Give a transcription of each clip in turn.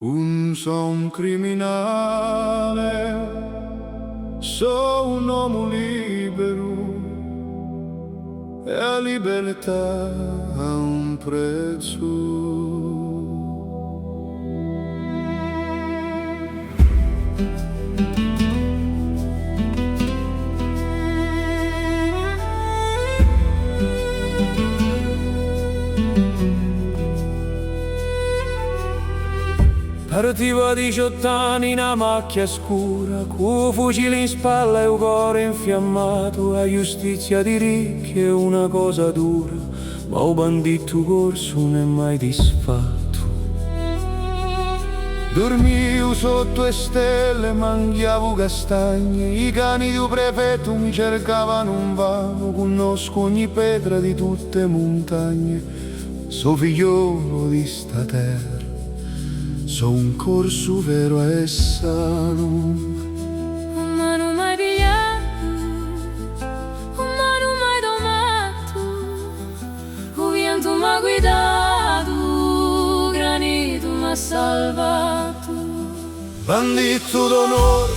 Son criminale, sou un uomo libero e a libertà ha un prezzo. Partivo a 18 anni in una macchia scura, cu fucile in spalla e un cuore infiammato. La giustizia di ricchi è una cosa dura, ma un bandito corso non è mai disfatto. Dormivo sotto le stelle, mangiavo castagne, i cani di prefetto mi cercavano un vano, conosco ogni pietra di tutte le montagne, so figliolo di sta terra. So un corso vero e sano. Ma non mai pigliato, ma non mai domato, il vento m'ha guidato, granito m'ha salvato. Bandito d'onore,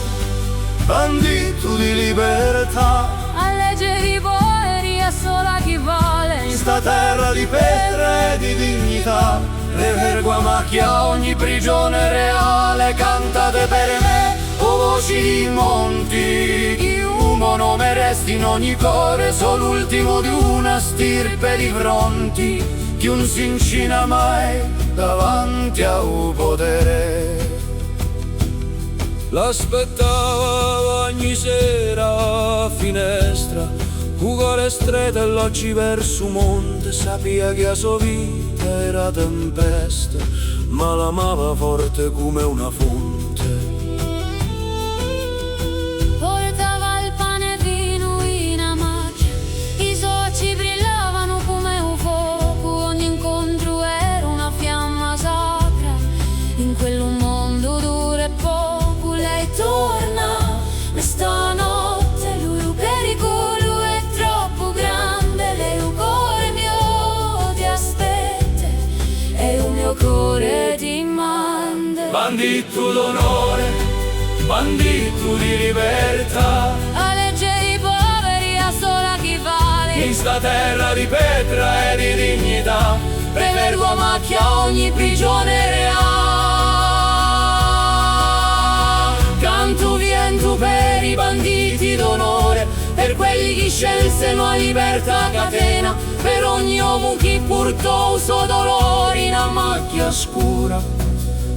bandito di libertà, A legge di poeria sola chi vale, in sta terra di pietra e di dignità. Le vergua macchia ogni prigione reale, cantate per me, o voci di monti. Uomo nome resti in ogni cuore, sono l'ultimo di una stirpe di fronti, che non si incina mai davanti a un potere. L'aspettava ogni sera a finestra, cu cuore stretto e l'occhi verso monte. Sapeva che la sua vita era tempesta, ma l'amava forte come una fonte. portava il pane e vino in una macchia, i suoi occhi brillavano come un fuoco, ogni incontro era una fiamma sacra, in quel mondo duro e poco lei torna, ma stanotte lui lo pericolo è troppo grande, lei lo cuore mio ti aspetta e il mio cuore ti manda. Bandito d'onore, bandito di libertà, A legge i poveri a sola chi vale, in sta terra di pietra e di dignità. prevergo macchia ogni prigione reale. Canto vento per i banditi d'onore, per quelli che scelsero la libertà catena, per ogni uomo che portò il suo dolore in una macchia scura,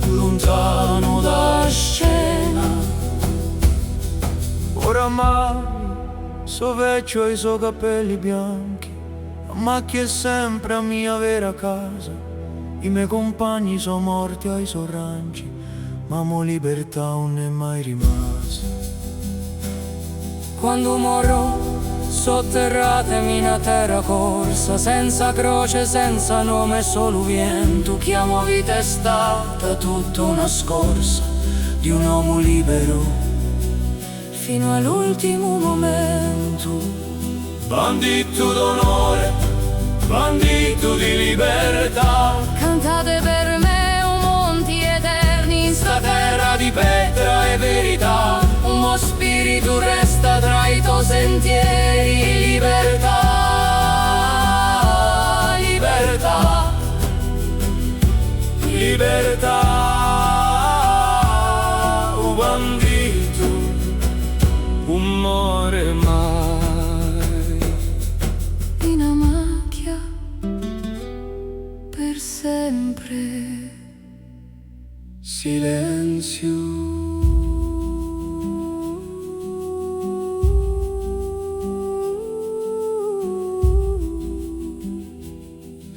lontano da scena. Oramai so vecchio e i suoi capelli bianchi, ma che è sempre a mia vera casa. I miei compagni sono morti ai suoi ranci, ma mo libertà non è mai rimasta. Quando morrò sotterratemi in una terra corsa, senza croce, senza nome, solo vento. Chiamo vita è stata tutta una scorsa di un uomo libero fino all'ultimo momento. Bandito d'onore, bandito di libertà, Cantate per me o monti eterni in sta terra di pietra e verità. un mio spirito resta tra i tuoi sentieri. Libertà, Libertà, libertà, un bandito, un muore mai. in una macchia per sempre. Silenzio.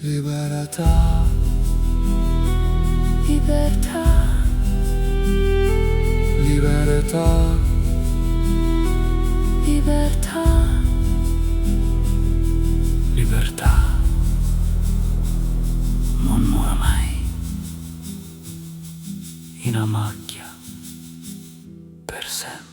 Libertà, Libertà, libertà, libertà, Libertà non muore mai, in una macchia per sempre.